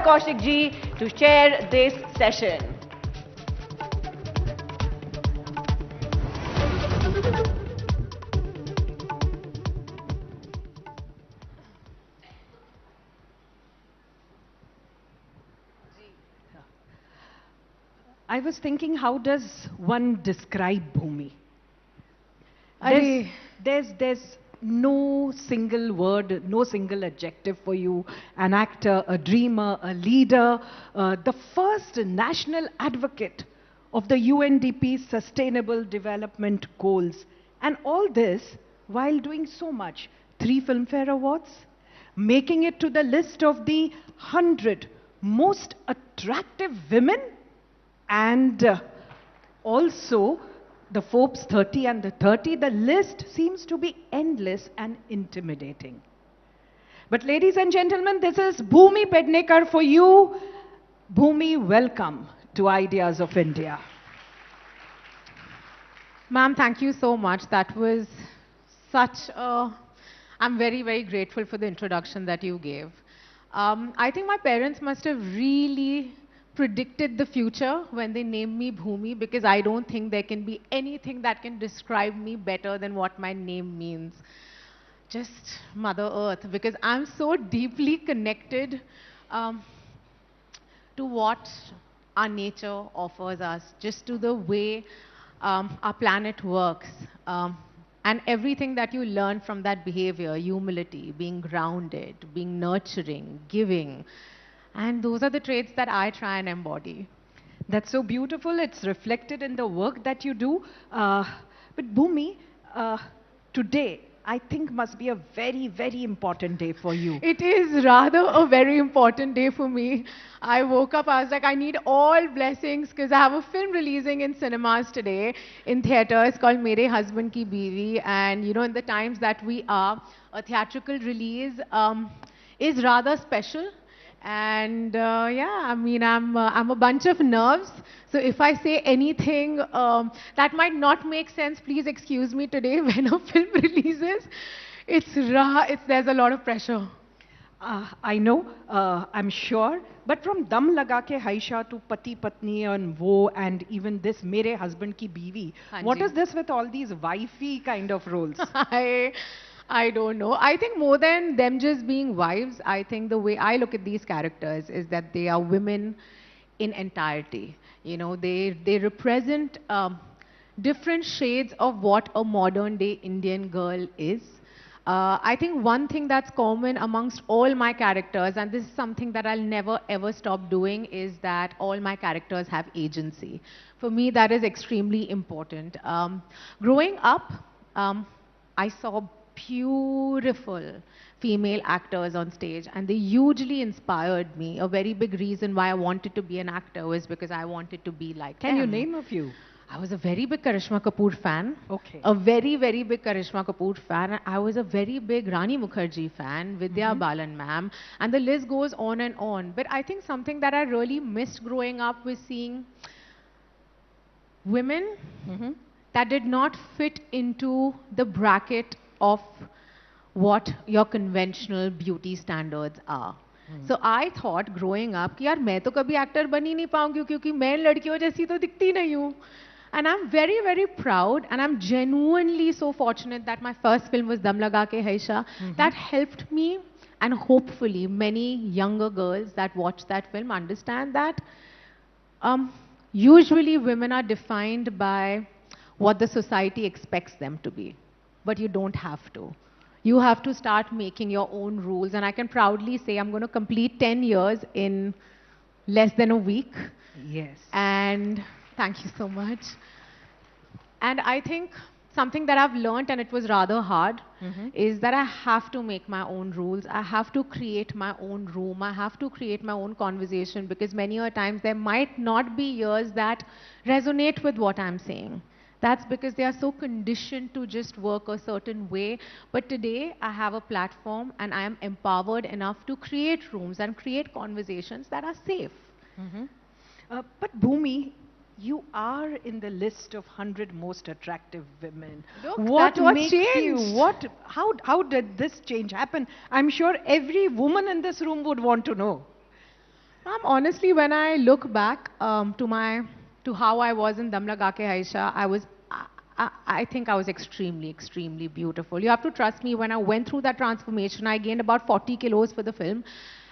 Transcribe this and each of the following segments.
Kaushik ji to chair this session. I was thinking, how does one describe Bhumi? There's no single word, no single adjective for you. An actor, a dreamer, a leader, the first national advocate of the UNDP Sustainable Development Goals. And all this while doing so much. 3 Filmfare Awards, making it to the list of the 100 most attractive women, and also the Forbes 30 and the 30. The list seems to be endless and intimidating. But ladies and gentlemen, this is Bhumi Padnekar for you. Bhumi, welcome to Ideas of India. Ma'am, thank you so much. That was such a... I'm very, very grateful for the introduction that you gave. I think my parents must have really predicted the future when they named me Bhumi, because I don't think there can be anything that can describe me better than what my name means. Just Mother Earth, because I'm so deeply connected to what our nature offers us, just to the way our planet works. And everything that you learn from that behavior, humility, being grounded, being nurturing, giving. And those are the traits that I try and embody. That's so beautiful. It's reflected in the work that you do. But Bhumi, today, I think must be a very, very important day for you. It is rather a very important day for me. I woke up, I was like, I need all blessings because I have a film releasing in cinemas today, in theatres, called Mere Husband Ki Biwi. And you know, in the times that we are, a theatrical release is rather special. And yeah, I mean, I'm a bunch of nerves. So if I say anything that might not make sense, please excuse me today when a film releases. There's a lot of pressure. I know, I'm sure. But from Dam Laga Ke Haisha to Pati Patni and Wo, and even this Mere Husband Ki Biwi, what is this with all these wifey kind of roles? I don't know. I think more than them just being wives, I think the way I look at these characters is that they are women in entirety. You know, they represent different shades of what a modern day Indian girl is. I think one thing that's common amongst all my characters, and this is something that I'll never ever stop doing, is that all my characters have agency. For me, that is extremely important. Growing up, I saw beautiful female actors on stage, and they hugely inspired me. A very big reason why I wanted to be an actor was because I wanted to be like them. Can you name a few? I was a very big Karishma Kapoor fan. Okay. A very, very big Karishma Kapoor fan. I was a very big Rani Mukherjee fan, Vidya Balan ma'am, and the list goes on and on. But I think something that I really missed growing up was seeing women that did not fit into the bracket of what your conventional beauty standards are. So I thought growing up, कि यार मैं तो कभी actor बन ही नहीं पाऊंगी क्योंकि मैं लड़कियों जैसी तो दिखती नहीं हूँ. And I'm very, very proud, and I'm genuinely so fortunate that my first film was Dam Laga Ke Haisha. That helped me, and hopefully many younger girls that watch that film understand that usually women are defined by what the society expects them to be. But you don't have to. You have to start making your own rules. And I can proudly say I'm going to complete 10 years in less than a week. Yes. And thank you so much. And I think something that I've learned, and it was rather hard, is that I have to make my own rules. I have to create my own room. I have to create my own conversation, because many a times there might not be ears that resonate with what I'm saying. That's because they are so conditioned to just work a certain way. But today, I have a platform, and I am empowered enough to create rooms and create conversations that are safe. But Bhumi, you are in the list of 100 most attractive women. Look, What what makes changed? you? How did this change happen? I'm sure every woman in this room would want to know. Honestly, when I look back to how I was in Dam Laga Ke Aisha, I think I was extremely, extremely beautiful. You have to trust me, when I went through that transformation, I gained about 40 kilos for the film.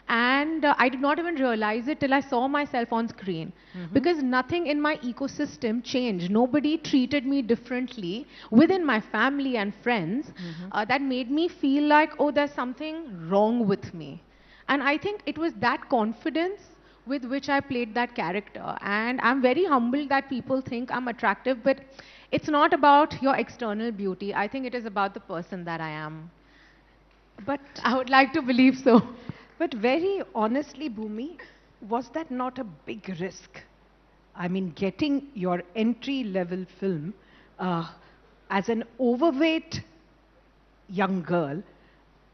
And I did not even realize it till I saw myself on screen. Because nothing in my ecosystem changed. Nobody treated me differently within my family and friends that made me feel like, oh, there's something wrong with me. And I think it was that confidence with which I played that character. And I'm very humbled that people think I'm attractive, but it's not about your external beauty. I think it is about the person that I am. But I would like to believe so. But very honestly, Bhumi, was that not a big risk? I mean, getting your entry-level film as an overweight young girl,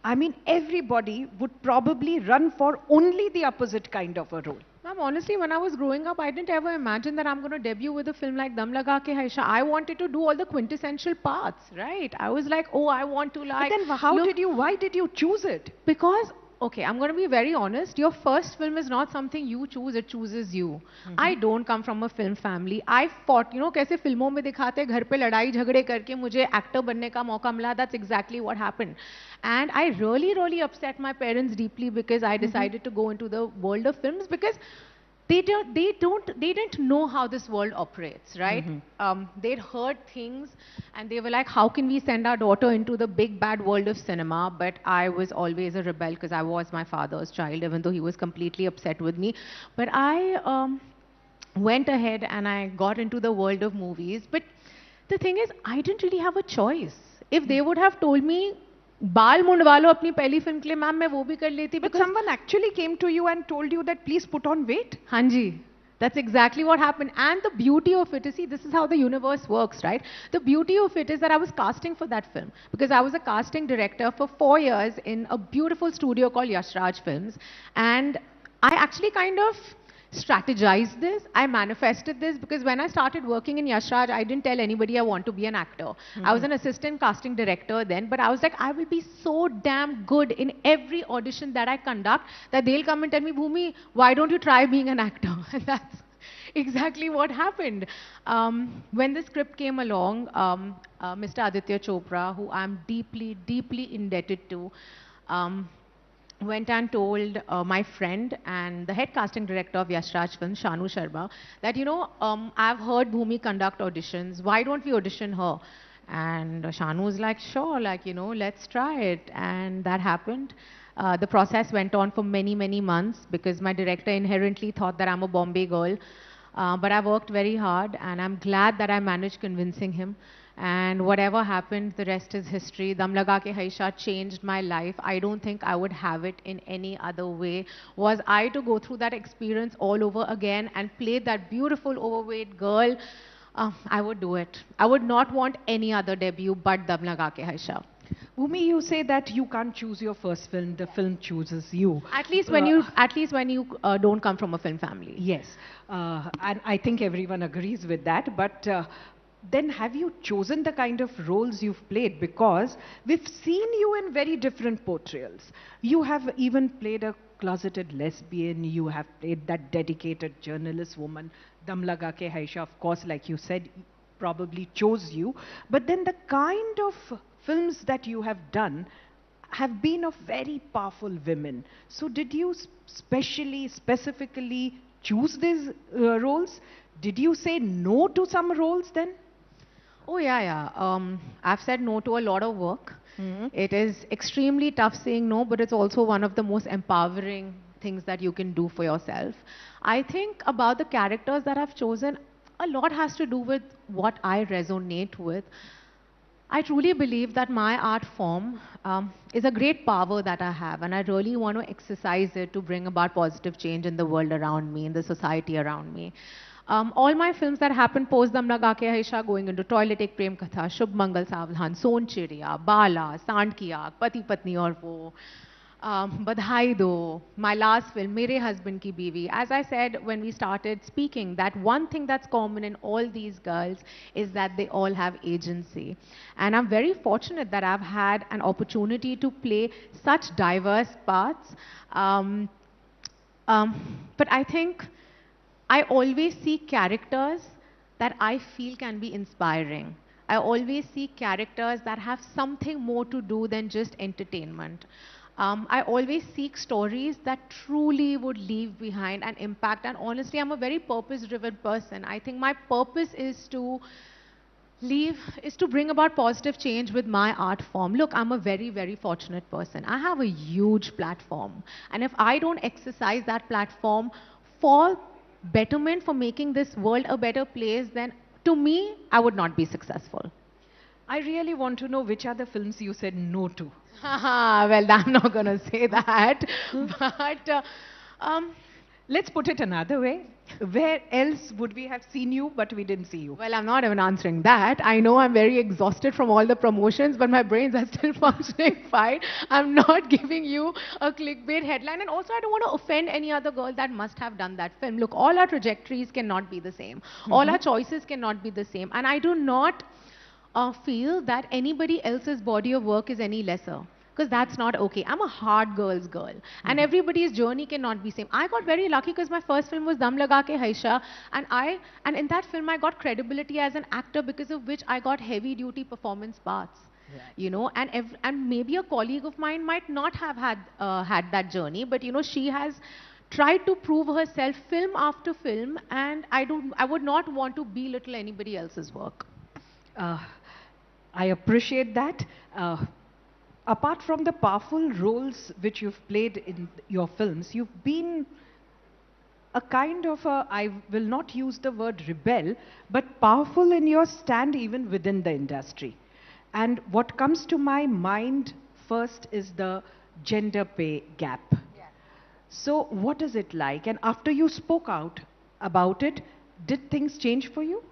I mean, everybody would probably run for only the opposite kind of a role. Ma'am, honestly, when I was growing up, I didn't ever imagine that I'm going to debut with a film like Dam Laga Ke Haisha. I wanted to do all the quintessential parts, right? I was like, oh, I want to like... But then why did you choose it? Because, okay, I'm going to be very honest. Your first film is not something you choose, it chooses you. I don't come from a film family. I fought, you know, कैसे फिल्मों में दिखाते घर पे लड़ाई झगड़े करके मुझे actor बनने का मौका मिला. That's exactly what happened. And I really, really upset my parents deeply because I decided to go into the world of films, because they didn't know how this world operates, right? They'd heard things and they were like, how can we send our daughter into the big bad world of cinema? But I was always a rebel because I was my father's child, even though he was completely upset with me. But I went ahead and I got into the world of movies. But the thing is, I didn't really have a choice. If they would have told me, बाल मुंडवा लो अपनी पहली film के लिए, ma'am मैं वो भी कर लेती. But someone actually came to you and told you that please put on weight? हाँ जी. That's exactly what happened. And the beauty of it is, see, this is how the universe works, right? The beauty of it is that I was casting for that film, because I was a casting director for 4 years in a beautiful studio called Yash Raj Films. And I actually kind of strategized this. I manifested this because when I started working in Yash Raj, I didn't tell anybody I want to be an actor. I was an assistant casting director then, but I was like, I will be so damn good in every audition that I conduct that they'll come and tell me, Bhumi, why don't you try being an actor? And that's exactly what happened. When the script came along, Mr. Aditya Chopra, who I'm deeply, deeply indebted to, went and told my friend and the head casting director of Yash Raj Films, Shanu Sharma, that, you know, I've heard Bhumi conduct auditions. Why don't we audition her? And Shanu was like, sure, like, you know, let's try it. And that happened. The process went on for many, many months because my director inherently thought that I'm a Bombay girl. But I worked very hard and I'm glad that I managed convincing him. And whatever happened, the rest is history. Dam Laga Ke Haisha changed my life. I don't think I would have it in any other way. Was I to go through that experience all over again and play that beautiful overweight girl, I would do it. I would not want any other debut but Dam Laga Ke Haisha. Bhumi, you say that you can't choose your first film, the film chooses you. At least when you don't come from a film family. Yes, and I think everyone agrees with that, but then have you chosen the kind of roles you've played? Because we've seen you in very different portrayals. You have even played a closeted lesbian, you have played that dedicated journalist woman. Dam Laga Ke Haisha, of course, like you said, probably chose you. But then the kind of films that you have done have been of very powerful women. So did you specifically choose these roles? Did you say no to some roles then? Oh, yeah. I've said no to a lot of work. It is extremely tough saying no, but it's also one of the most empowering things that you can do for yourself. I think about the characters that I've chosen, a lot has to do with what I resonate with. I truly believe that my art form is a great power that I have, and I really want to exercise it to bring about positive change in the world around me, in the society around me. All my films that happened post Dam Laga Ke Haisha, going into Toilet Ek Prem Katha, Shubh Mangal Savdhan, Son Chiriya, Bala, Sant Ki Aag, Pati Patni Aur Wo, Badhai Do, my last film, Mere Husband Ki Biwi. As I said when we started speaking, that one thing that's common in all these girls is that they all have agency. And I'm very fortunate that I've had an opportunity to play such diverse parts. But I think I always see characters that I feel can be inspiring. I always see characters that have something more to do than just entertainment. I always seek stories that truly would leave behind an impact. And honestly, I'm a very purpose-driven person. I think my purpose is to bring about positive change with my art form. Look, I'm a very, very fortunate person. I have a huge platform. And if I don't exercise that platform for betterment, for making this world a better place, then to me, I would not be successful. I really want to know which are the films you said no to. Well, I'm not going to say that. But let's put it another way. Where else would we have seen you, but we didn't see you? well, I'm not even answering that. I know I'm very exhausted from all the promotions, but my brains are still functioning fine. I'm not giving you a clickbait headline. And also, I don't want to offend any other girl that must have done that film. Look, all our trajectories cannot be the same. All our choices cannot be the same. And I do not feel that anybody else's body of work is any lesser. Because that's not okay. I'm a hard girl's girl. And everybody's journey cannot be same. I got very lucky because my first film was Dam Laga Ke Haisha. And in that film, I got credibility as an actor, because of which I got heavy duty performance parts. Yeah. You know, and maybe a colleague of mine might not have had that journey, but you know, she has tried to prove herself film after film, and I would not want to belittle anybody else's work. I appreciate that. Apart from the powerful roles which you've played in your films, you've been a kind of a, I will not use the word rebel, but powerful in your stand even within the industry. And what comes to my mind first is the gender pay gap. Yeah. So what is it like? And after you spoke out about it, did things change for you?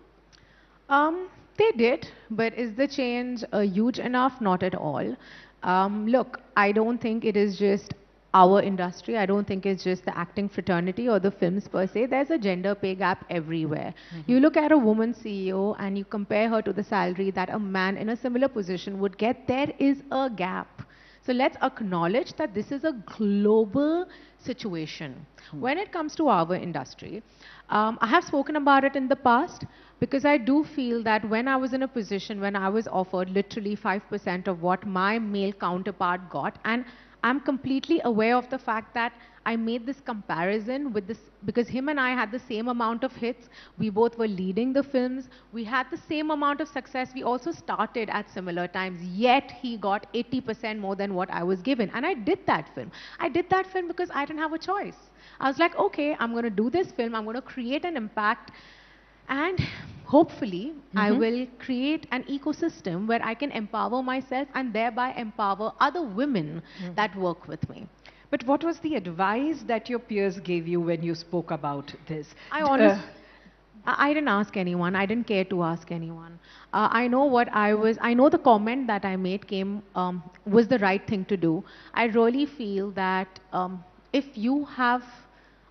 They did, but is the change huge enough? Not at all. Look, I don't think it is just our industry. I don't think it's just the acting fraternity or the films per se. There's a gender pay gap everywhere. You look at a woman CEO and you compare her to the salary that a man in a similar position would get, there is a gap. So let's acknowledge that this is a global situation. When it comes to our industry, I have spoken about it in the past, because I do feel that when I was in a position when I was offered literally 5% of what my male counterpart got, and I'm completely aware of the fact that I made this comparison with this because him and I had the same amount of hits. We both were leading the films. We had the same amount of success. We also started at similar times, yet he got 80% more than what I was given. And I did that film. I did that film because I didn't have a choice. I was like, okay, I'm going to do this film. I'm going to create an impact. And hopefully, I will create an ecosystem where I can empower myself and thereby empower other women that work with me. But what was the advice that your peers gave you when you spoke about this? I didn't ask anyone. I didn't care to ask anyone. I know the comment that I made was the right thing to do. I really feel that if you have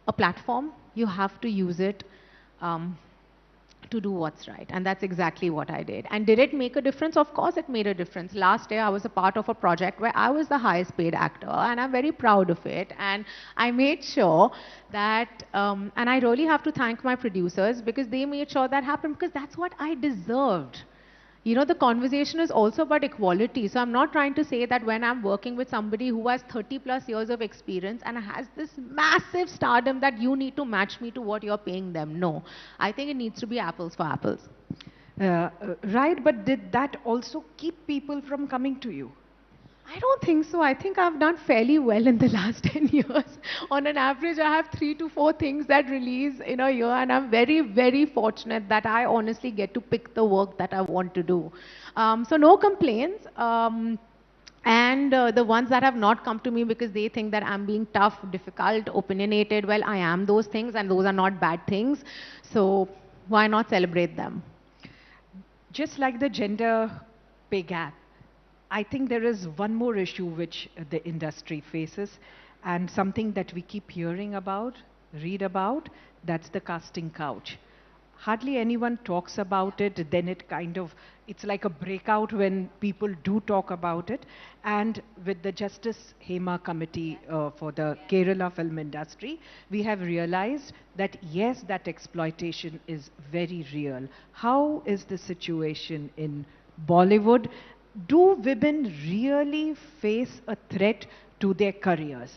a platform, you have to use it to do what's right. And that's exactly what I did. And did it make a difference? Of course it made a difference. Last year I was a part of a project where I was the highest paid actor, and I'm very proud of it. And I made sure that, and I really have to thank my producers, because they made sure that happened, because that's what I deserved. You know, the conversation is also about equality. So I'm not trying to say that when I'm working with somebody who has 30 plus years of experience and has this massive stardom that you need to match me to what you're paying them. No, I think it needs to be apples for apples. Right, but did that also keep people from coming to you? I don't think so. I think I've done fairly well in the last 10 years. On an average, I have 3 to 4 things that release in a year, and I'm very, very fortunate that I honestly get to pick the work that I want to do. So no complaints. And the ones that have not come to me because they think that I'm being tough, difficult, opinionated, well, I am those things, and those are not bad things. So why not celebrate them? Just like the gender pay gap, I think there is one more issue which the industry faces, and something that we keep hearing about, read about, that's the casting couch. hardly anyone talks about it. Then it's like a breakout when people do talk about it. And with the Justice Hema Committee for the Kerala film industry, we have realized that yes, that exploitation is very real. How is the situation in Bollywood? Do women really face a threat to their careers?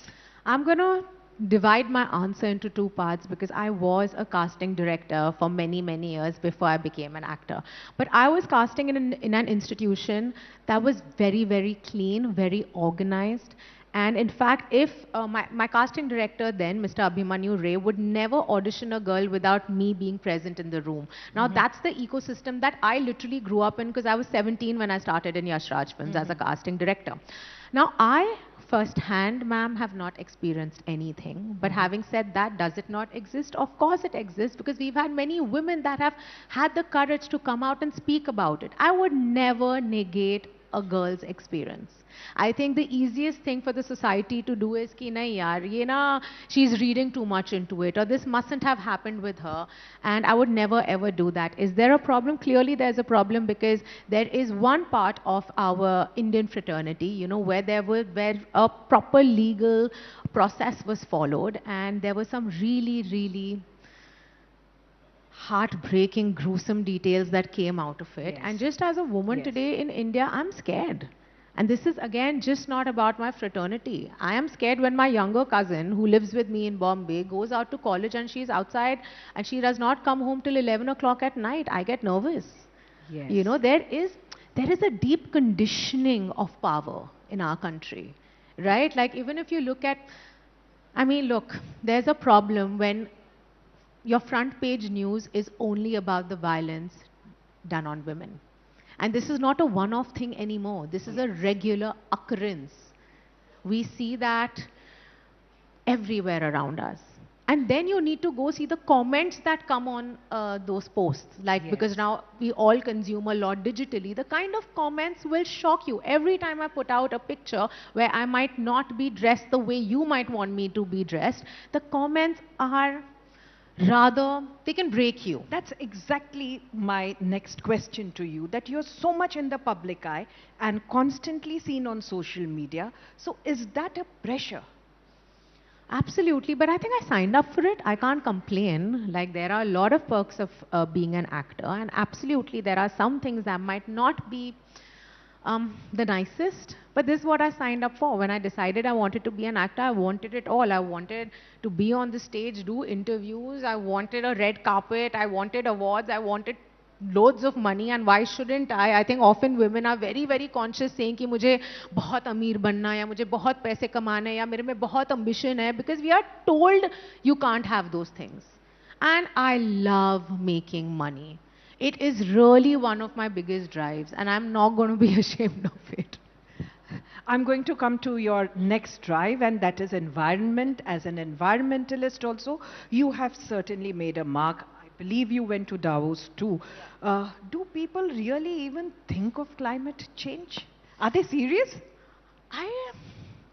I'm going to divide my answer into two parts because I was a casting director for many, many years before I became an actor. But I was casting in an institution that was very, very clean, very organized. And in fact, if my casting director then, Mr. Abhimanyu Ray, would never audition a girl without me being present in the room. Now, that's the ecosystem that I literally grew up in because I was 17 when I started in Yash Raj Films as a casting director. Now, I firsthand, ma'am, have not experienced anything. But having said that, does it not exist? Of course it exists because we've had many women that have had the courage to come out and speak about it. I would never negate a girl's experience. I think the easiest thing for the society to do is ki nahi yaar, ye na, she's reading too much into it, or this mustn't have happened with her, and I would never ever do that. Is there a problem? Clearly there's a problem because there is one part of our Indian fraternity, you know, where a proper legal process was followed, and there were some really, really heartbreaking, gruesome details that came out of it. Yes. And just as a woman today in India, I'm scared. And this is again just not about my fraternity. I am scared when my younger cousin who lives with me in Bombay goes out to college and she's outside and she does not come home till 11 o'clock at night. I get nervous. Yes. You know, there is a deep conditioning of power in our country, right? Like even if you look at, I mean, look, there's a problem when your front page news is only about the violence done on women. And this is not a one-off thing anymore. This is a regular occurrence. We see that everywhere around us. And then you need to go see the comments that come on those posts. Like, because now we all consume a lot digitally. The kind of comments will shock you. Every time I put out a picture where I might not be dressed the way you might want me to be dressed, the comments are rather, they can break you. That's exactly my next question to you, that you're so much in the public eye and constantly seen on social media. So is that a pressure? Absolutely, but I think I signed up for it. I can't complain. Like there are a lot of perks of being an actor, and absolutely there are some things that might not be the nicest, but this is what I signed up for. When I decided I wanted to be an actor, I wanted it all. I wanted to be on the stage, do interviews, I wanted a red carpet, I wanted awards, I wanted loads of money, and why shouldn't I? I think often women are very, very conscious saying कि मुझे बहुत अमीर बनना है या मुझे बहुत पैसे कमाने हैं या मेरे में बहुत ambition है, because we are told you can't have those things. And I love making money. It is really one of my biggest drives, and I'm not going to be ashamed of it. I'm going to come to your next drive, and that is environment. As an environmentalist also, you have certainly made a mark. I believe you went to Davos too. Do people really even think of climate change? Are they serious? I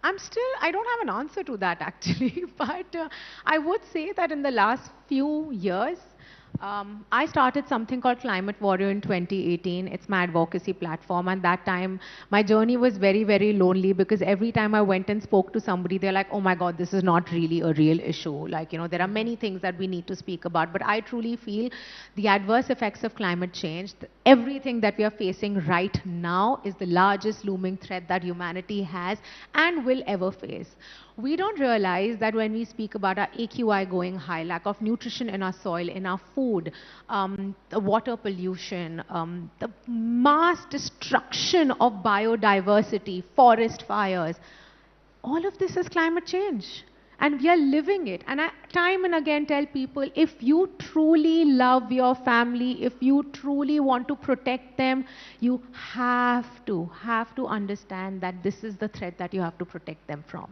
don't have an answer to that actually, but I would say that in the last few years, I started something called Climate Warrior in 2018. It's my advocacy platform, and that time my journey was very, very lonely because every time I went and spoke to somebody, they're like, oh my God, this is not really a real issue. Like, you know, there are many things that we need to speak about, but I truly feel the adverse effects of climate change, everything that we are facing right now is the largest looming threat that humanity has and will ever face. We don't realize that when we speak about our AQI going high, lack of nutrition in our soil, in our food, the water pollution, the mass destruction of biodiversity, forest fires, all of this is climate change. And we are living it. And I time and again tell people, if you truly love your family, if you truly want to protect them, you have to understand that this is the threat that you have to protect them from.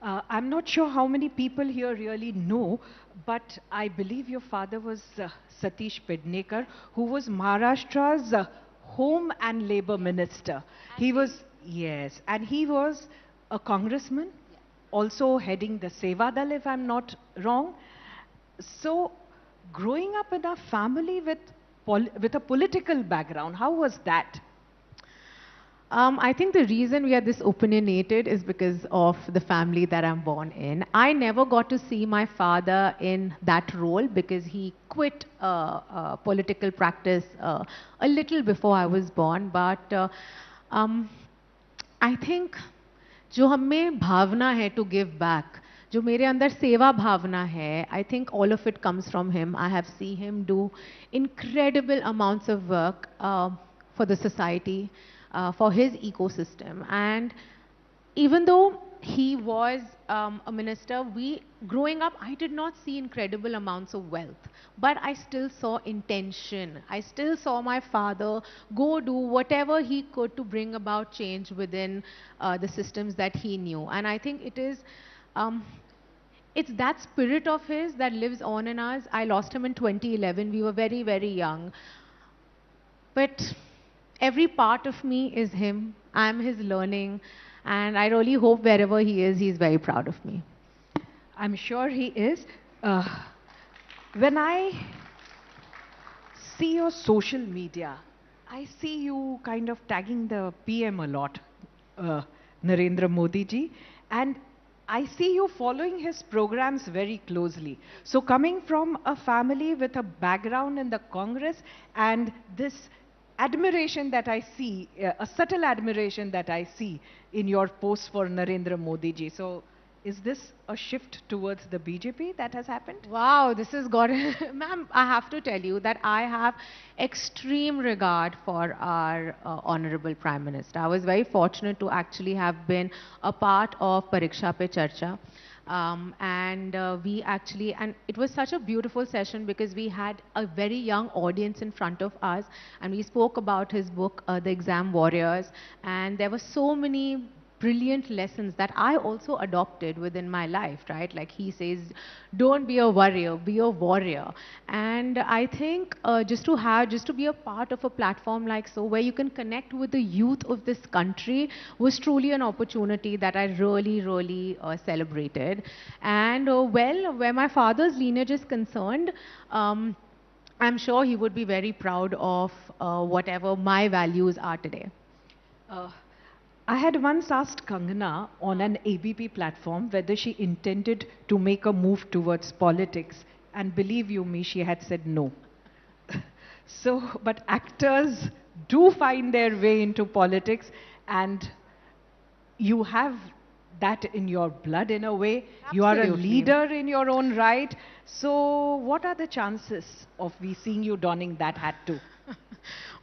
I'm not sure how many people here really know, but I believe your father was Satish Pednekar, who was Maharashtra's Home and Labour Minister. He was, yes, and he was a congressman, also heading the Seva Dal, if I'm not wrong. So growing up in a family with a political background, how was that? I think the reason we are this opinionated is because of the family that I'm born in. I never got to see my father in that role because he quit political practice a little before I was born. But I think जो हमें भावना है to give back, जो मेरे अंदर सेवा भावना है, I think all of it comes from him. I have seen him do incredible amounts of work for the society, for his ecosystem. And even though he was a minister, growing up, I did not see incredible amounts of wealth, but I still saw intention. I still saw my father go do whatever he could to bring about change within the systems that he knew. And I think it's that spirit of his that lives on in us. I lost him in 2011. We were very, very young. But every part of me is him. I'm his learning. And I really hope wherever he is, he's very proud of me. I'm sure he is. When I see your social media, I see you kind of tagging the PM a lot, Narendra Modi ji, and I see you following his programs very closely. So coming from a family with a background in the Congress and this admiration that I see, a subtle admiration that I see in your posts for Narendra Modi ji. So is this a shift towards the BJP that has happened? Wow, this has got... Ma'am, I have to tell you that I have extreme regard for our Honorable Prime Minister. I was very fortunate to actually have been a part of Pariksha Pe Charcha. And it was such a beautiful session because we had a very young audience in front of us, and we spoke about his book, The Exam Warriors, and there were so many brilliant lessons that I also adopted within my life, right? Like he says, don't be a warrior, be a warrior. And I think just to be a part of a platform like so, where you can connect with the youth of this country was truly an opportunity that I really, really celebrated. And well, where my father's lineage is concerned, I'm sure he would be very proud of whatever my values are today. I had once asked Kangana on an ABP platform whether she intended to make a move towards politics, and believe you me, she had said no. So, but actors do find their way into politics, and you have that in your blood in a way. Absolutely. You are a leader in your own right. So what are the chances of we seeing you donning that hat too?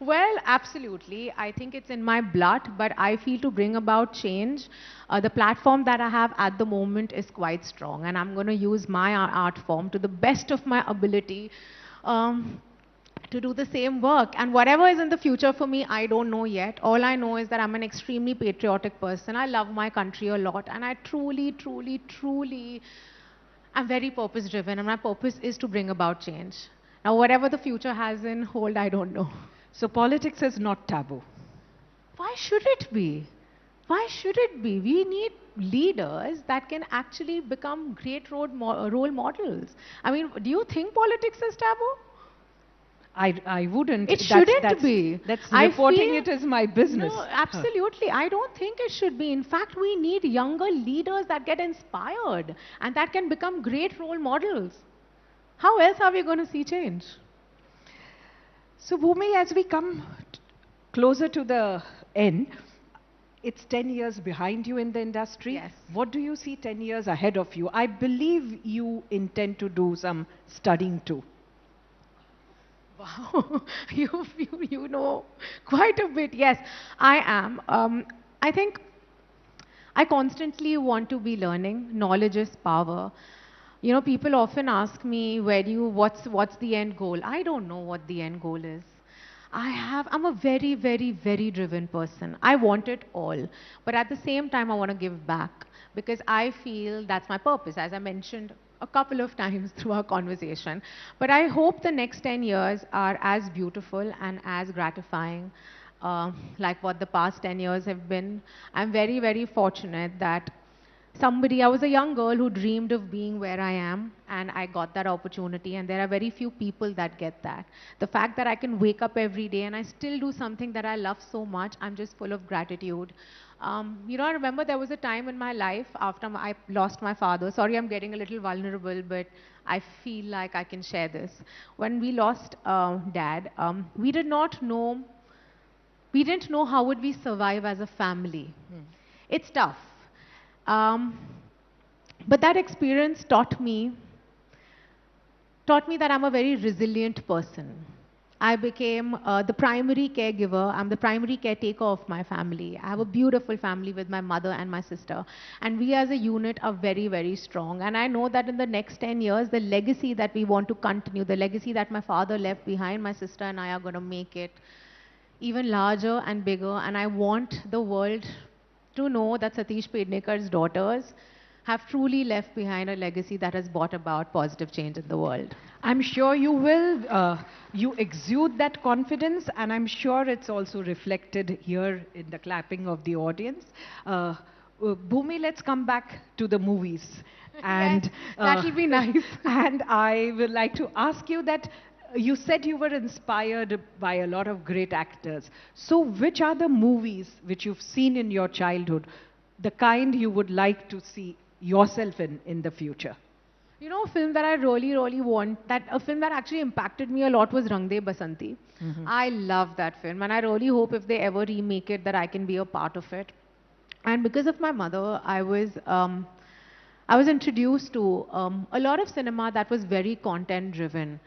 Well, absolutely. I think it's in my blood, but I feel to bring about change, the platform that I have at the moment is quite strong, and I'm going to use my art form to the best of my ability to do the same work. And whatever is in the future for me, I don't know yet. All I know is that I'm an extremely patriotic person. I love my country a lot, and I truly, truly, truly am very purpose-driven, and my purpose is to bring about change. Now, whatever the future has in hold, I don't know. So politics is not taboo. Why should it be? Why should it be? We need leaders that can actually become great role models. I mean, do you think politics is taboo? I wouldn't. It shouldn't be. That's reporting it as my business. No, absolutely. I don't think it should be. In fact, we need younger leaders that get inspired and that can become great role models. How else are we going to see change? So Bhumi, as we come closer to the end, it's 10 years behind you in the industry. Yes. What do you see 10 years ahead of you? I believe you intend to do some studying too. Wow, you know quite a bit. Yes, I am. I think I constantly want to be learning. Knowledge is power. You know, people often ask me, what's the end goal? I don't know what the end goal is. I'm a very, very, very driven person. I want it all. But at the same time, I want to give back because I feel that's my purpose, as I mentioned a couple of times through our conversation. But I hope the next 10 years are as beautiful and as gratifying like what the past 10 years have been. I'm very, very fortunate that somebody, I was a young girl who dreamed of being where I am, and I got that opportunity, and there are very few people that get that. The fact that I can wake up every day and I still do something that I love so much, I'm just full of gratitude. I remember there was a time in my life after I lost my father. Sorry, I'm getting a little vulnerable, but I feel like I can share this. When we lost Dad, we didn't know how would we survive as a family. It's tough. Um, but that experience taught me that I'm a very resilient person. I became the primary caregiver. I'm the primary caretaker of my family. I have a beautiful family with my mother and my sister. And we as a unit are very, very strong. And I know that in the next 10 years, the legacy that we want to continue, the legacy that my father left behind, my sister and I are going to make it even larger and bigger. And I want the world to know that Satish Pednekar's daughters have truly left behind a legacy that has brought about positive change in the world. I'm sure you will. You exude that confidence, and I'm sure it's also reflected here in the clapping of the audience. Bhumi, let's come back to the movies. And Yes, that'll be nice. And I would like to ask you that you said you were inspired by a lot of great actors. So which are the movies which you've seen in your childhood, the kind you would like to see yourself in the future? You know, a film that I really, really want, a film that actually impacted me a lot was Rang De Basanti. I love that film, and I really hope if they ever remake it that I can be a part of it. And because of my mother, I was introduced to a lot of cinema that was very content driven.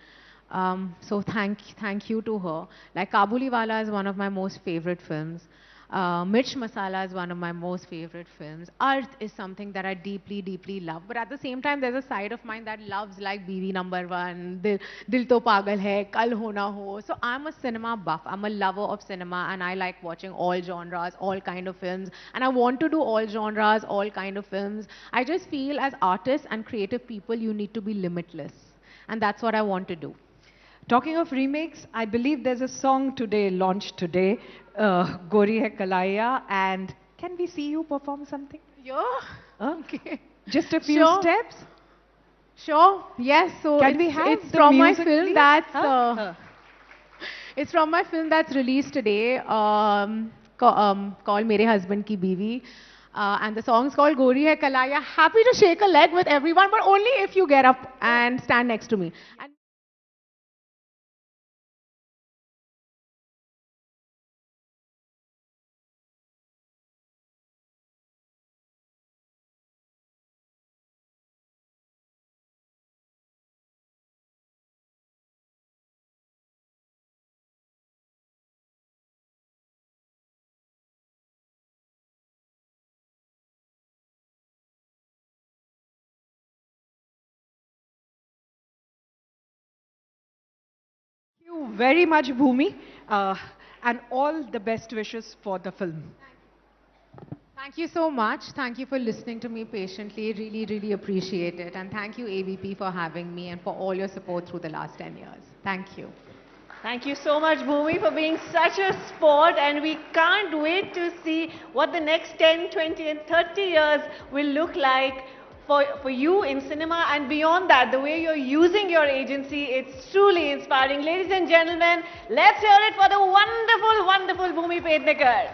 So thank you to her. Like Kabuliwala is one of my most favorite films. Mirch Masala is one of my most favorite films. Art is something that I deeply, deeply love. But at the same time, there's a side of mine that loves like Biwi Number One, Dil To Pagal Hai, Kal Ho Na Ho. So I'm a cinema buff. I'm a lover of cinema, and I like watching all genres, all kind of films. And I want to do all genres, all kind of films. I just feel as artists and creative people, you need to be limitless. And that's what I want to do. Talking of remakes, I believe there's a song today, launched today, Gori Hai Kalaiya, and can we see you perform something? Yeah. Okay. Just a few Sure. steps? Sure. Yes. So Can we have it's the from my music, film please? that's it's from my film that's released today, called Mere Husband Ki Biwi. And the song's called Gori Hai Kalaiya. Happy to shake a leg with everyone, but only if you get up and stand next to me. And Thank you very much, Bhumi, and all the best wishes for the film. thank you so much. Thank you for listening to me patiently. Really, really appreciate it. And thank you, ABP, for having me and for all your support through the last 10 years. Thank you. Thank you so much, Bhumi, for being such a sport, and we can't wait to see what the next 10, 20 and 30 years will look like for you in cinema and beyond that. The way you're using your agency, it's truly inspiring. Ladies and gentlemen, let's hear it for the wonderful, wonderful Bhumi Padnekar.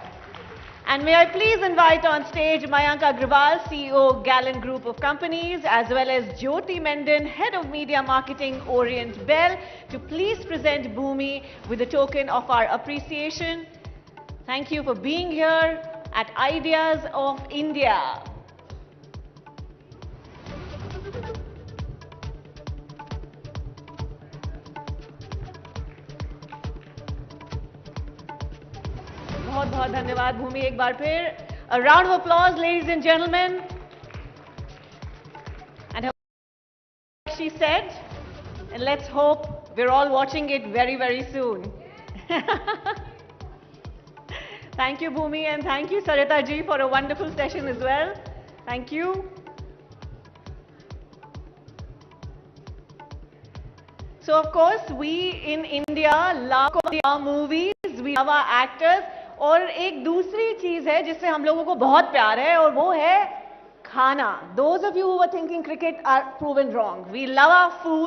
And may I please invite on stage Mayank Agrawal, CEO, Gallant Group of Companies, as well as Jyoti Mendon, Head of Media Marketing, Orient Bell, to please present Bhumi with a token of our appreciation. Thank you for being here at Ideas of India. बहुत बहुत धन्यवाद भूमि एक बार फिर. A round of applause, ladies and gentlemen. And like she said, and let's hope we're all watching it very, very soon. Thank you, Bhumi, and thank you, Sarita ji, for a wonderful session as well. Thank you. So, of course, we in India love our movies, we love our actors. और एक दूसरी चीज है जिससे हम लोगों को बहुत प्यार है और वो है khana. Those of you who were thinking cricket are proven wrong. We love our food.